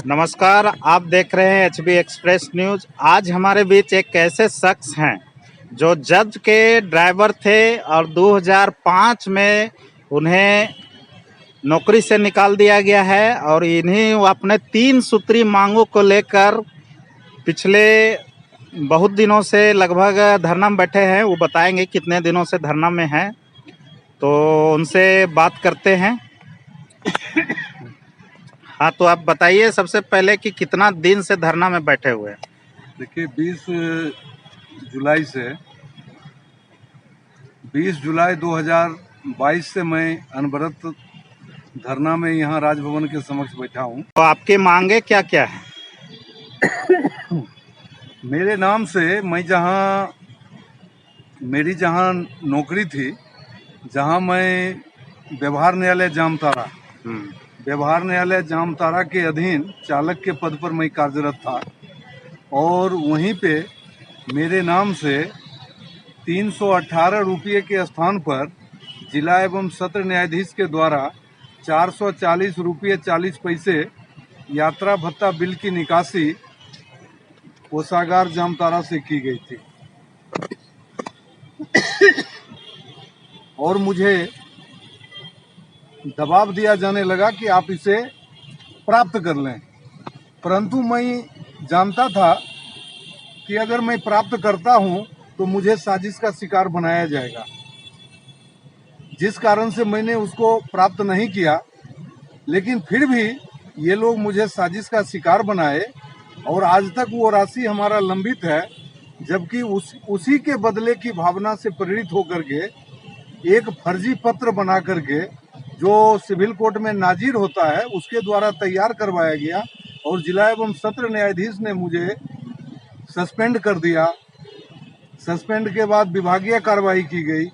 नमस्कार, आप देख रहे हैं एचबी एक्सप्रेस न्यूज़। आज हमारे बीच एक ऐसे शख्स हैं जो जज के ड्राइवर थे और 2005 में उन्हें नौकरी से निकाल दिया गया है और इन्हीं वो अपने 3 सूत्री मांगों को लेकर पिछले बहुत दिनों से लगभग धरना में बैठे हैं। वो बताएंगे कितने दिनों से धरना में हैं, तो उनसे बात करते हैं। हाँ, तो आप बताइए सबसे पहले कि कितना दिन से धरना में बैठे हुए हैं। देखिए 20 जुलाई 2022 से मैं अनवरत धरना में यहाँ राजभवन के समक्ष बैठा हूँ। तो आपकी मांगे क्या क्या है? मेरे नाम से मेरी जहाँ नौकरी थी, जहाँ मैं व्यवहार न्यायालय जामताड़ा व्यवहार न्यायालय जामताड़ा के अधीन चालक के पद पर मैं कार्यरत था और वहीं पे मेरे नाम से 318 रुपये के स्थान पर जिला एवं सत्र न्यायाधीश के द्वारा 440 रुपये 40 पैसे यात्रा भत्ता बिल की निकासी कोषागार जामताड़ा से की गई थी और मुझे दबाव दिया जाने लगा कि आप इसे प्राप्त कर लें, परंतु मैं जानता था कि अगर मैं प्राप्त करता हूं तो मुझे साजिश का शिकार बनाया जाएगा, जिस कारण से मैंने उसको प्राप्त नहीं किया। लेकिन फिर भी ये लोग मुझे साजिश का शिकार बनाए और आज तक वो राशि हमारा लंबित है, जबकि उसी के बदले की भावना से प्रेरित होकर के एक फर्जी पत्र बना करके जो सिविल कोर्ट में नाजिर होता है उसके द्वारा तैयार करवाया गया और जिला एवं सत्र न्यायाधीश ने मुझे सस्पेंड कर दिया। सस्पेंड के बाद विभागीय कार्रवाई की गई।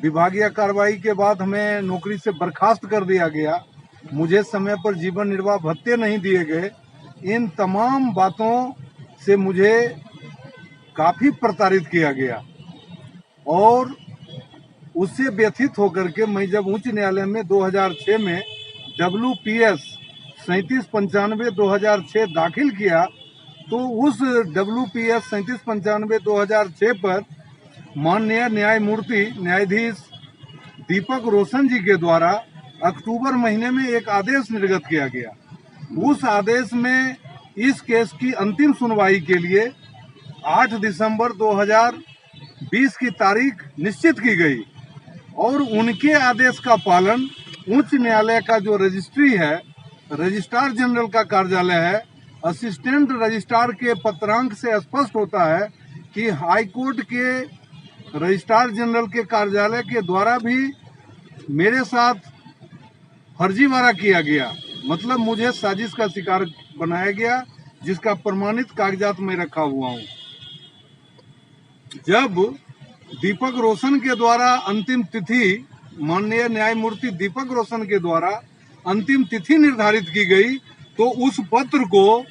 विभागीय कार्रवाई के बाद हमें नौकरी से बर्खास्त कर दिया गया। मुझे समय पर जीवन निर्वाह भत्ते नहीं दिए गए। इन तमाम बातों से मुझे काफ़ी प्रताड़ित किया गया और उससे व्यथित होकर के मैं जब उच्च न्यायालय में 2006 में WPS 3795/2006 दाखिल किया तो उस WPS 3795/2006 पर माननीय न्यायमूर्ति न्यायाधीश दीपक रोशन जी के द्वारा अक्टूबर महीने में एक आदेश निर्गत किया गया। उस आदेश में इस केस की अंतिम सुनवाई के लिए 8 दिसंबर 2020 की तारीख निश्चित की गई और उनके आदेश का पालन उच्च न्यायालय का जो रजिस्ट्री है, रजिस्ट्रार जनरल का कार्यालय है, असिस्टेंट रजिस्ट्रार के पत्रांक से स्पष्ट होता है कि हाई कोर्ट के रजिस्ट्रार जनरल के कार्यालय के द्वारा भी मेरे साथ फर्जीवाड़ा किया गया, मतलब मुझे साजिश का शिकार बनाया गया, जिसका प्रमाणित कागजात में रखा हुआ हूँ। जब दीपक रोशन के द्वारा अंतिम तिथि, माननीय न्यायमूर्ति दीपक रोशन के द्वारा अंतिम तिथि निर्धारित की गई तो उस पत्र को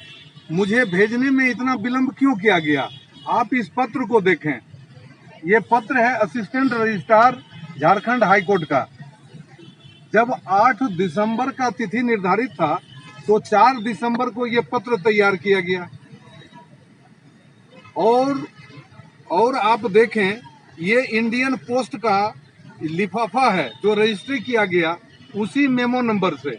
मुझे भेजने में इतना विलंब क्यों किया गया? आप इस पत्र को देखें। ये पत्र है assistant registrar Jharkhand high court का। जब 8 दिसंबर का तिथि निर्धारित था तो 4 दिसंबर को ये पत्र तैयार किया गया और आप देखें ये इंडियन पोस्ट का लिफाफा है जो रजिस्ट्री किया गया उसी मेमो नंबर से,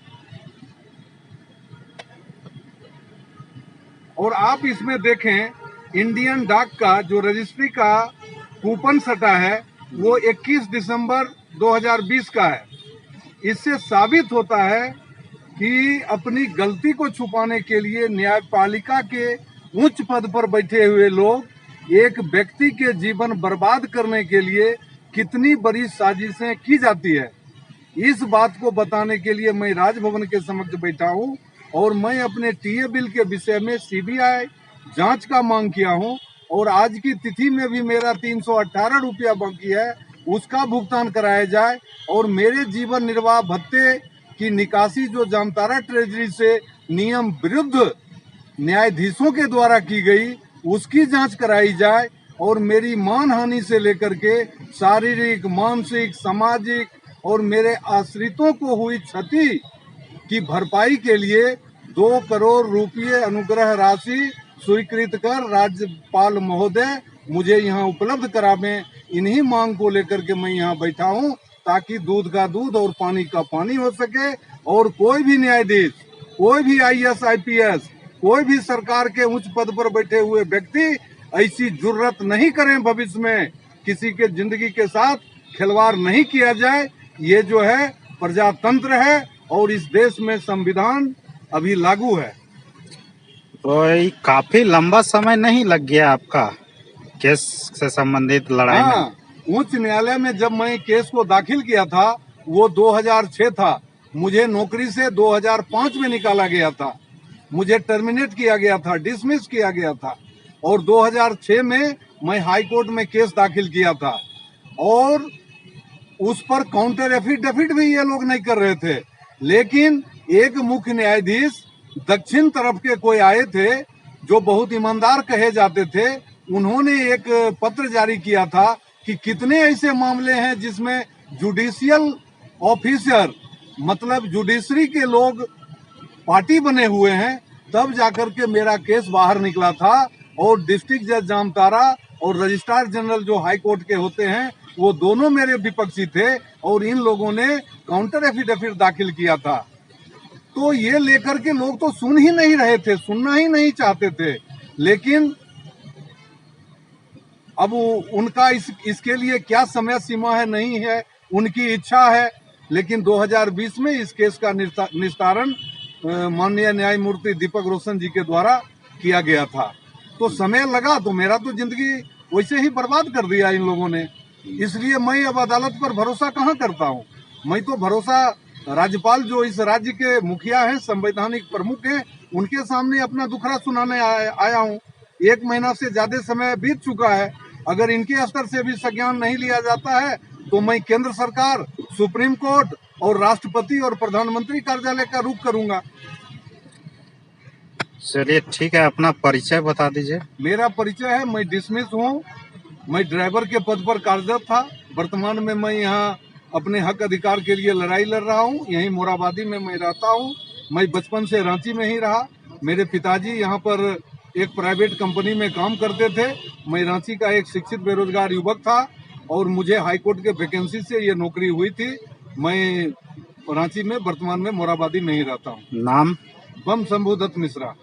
और आप इसमें देखें इंडियन डाक का जो रजिस्ट्री का कूपन सटा है वो 21 दिसंबर 2020 का है। इससे साबित होता है कि अपनी गलती को छुपाने के लिए न्यायपालिका के उच्च पद पर बैठे हुए लोग एक व्यक्ति के जीवन बर्बाद करने के लिए कितनी बड़ी साजिशें की जाती है। इस बात को बताने के लिए मैं राजभवन के समक्ष बैठा हूं और मैं अपने टीए बिल के विषय में सीबीआई जांच का मांग किया हूं और आज की तिथि में भी मेरा 318 रुपया बाकी है, उसका भुगतान कराया जाए और मेरे जीवन निर्वाह भत्ते की निकासी जो जामताड़ा ट्रेजरी से नियम विरुद्ध न्यायाधीशों के द्वारा की गई उसकी जांच कराई जाए और मेरी मानहानि से लेकर के शारीरिक, मानसिक, सामाजिक और मेरे आश्रितों को हुई क्षति की भरपाई के लिए 2 करोड़ रुपये अनुग्रह राशि स्वीकृत कर राज्यपाल महोदय मुझे यहाँ उपलब्ध करावें। इन्हीं मांग को लेकर के मैं यहाँ बैठा हूँ, ताकि दूध का दूध और पानी का पानी हो सके, और कोई भी न्यायाधीश, कोई भी IAS IPS, कोई भी सरकार के उच्च पद पर बैठे हुए व्यक्ति ऐसी जुर्रत नहीं करें, भविष्य में किसी के जिंदगी के साथ खिलवाड़ नहीं किया जाए। ये जो है प्रजातंत्र है और इस देश में संविधान अभी लागू है। तो ये काफी लंबा समय नहीं लग गया आपका केस से संबंधित लड़ाई में? हाँ, उच्च न्यायालय में जब मैं केस को दाखिल किया था वो 2006 था। मुझे नौकरी से 2005 में निकाला गया था, मुझे टर्मिनेट किया गया था, डिसमिस किया गया था, और 2006 में मैं हाई कोर्ट में केस दाखिल किया था, और उस पर काउंटर एफिडेविट भी ये लोग नहीं कर रहे थे। लेकिन एक मुख्य न्यायाधीश दक्षिण तरफ के कोई आए थे जो बहुत ईमानदार कहे जाते थे, उन्होंने एक पत्र जारी किया था कि कितने ऐसे मामले हैं जिसमें जुडिशियल ऑफिसर, मतलब जुडिशरी के लोग पार्टी बने हुए हैं। तब जाकर के मेरा केस बाहर निकला था, और डिस्ट्रिक्ट जज जामताड़ा और रजिस्ट्रार जनरल जो हाई कोर्ट के होते हैं वो दोनों मेरे विपक्षी थे, और इन लोगों ने काउंटर एफिडेविट दाखिल किया था। तो ये लेकर के लोग तो सुन ही नहीं रहे थे, सुनना ही नहीं चाहते थे। लेकिन अब उनका इसके लिए क्या समय सीमा है नहीं है, उनकी इच्छा है। लेकिन 2020 में इस केस का निस्तारण माननीय न्यायमूर्ति दीपक रोशन जी के द्वारा किया गया था। तो समय लगा, तो मेरा तो जिंदगी वैसे ही बर्बाद कर दिया इन लोगों ने। इसलिए मैं अब अदालत पर भरोसा कहाँ करता हूँ। मैं तो भरोसा राज्यपाल जो इस राज्य के मुखिया हैं, संवैधानिक प्रमुख हैं, उनके सामने अपना दुखड़ा सुनाने आया हूँ। 1 महीना से ज्यादा समय बीत चुका है। अगर इनके स्तर से भी संज्ञान नहीं लिया जाता है तो मैं केंद्र सरकार, सुप्रीम कोर्ट और राष्ट्रपति और प्रधानमंत्री कार्यालय का रुख करूंगा। चलिए ठीक है, अपना परिचय बता दीजिए। मेरा परिचय है, मैं डिसमिस हूँ। मैं ड्राइवर के पद पर कार्यरत था। वर्तमान में मैं यहाँ अपने हक अधिकार के लिए लड़ाई लड़ रहा हूँ। यहीं मोराबादी में मैं रहता हूँ। मैं बचपन से रांची में ही रहा। मेरे पिताजी यहाँ पर एक प्राइवेट कंपनी में काम करते थे। मैं रांची का एक शिक्षित बेरोजगार युवक था, और मुझे हाईकोर्ट के वैकेंसी से ये नौकरी हुई थी। मैं रांची में वर्तमान में मोराबादी में ही रहता हूँ। नाम? बम शंभू दत्त मिश्रा।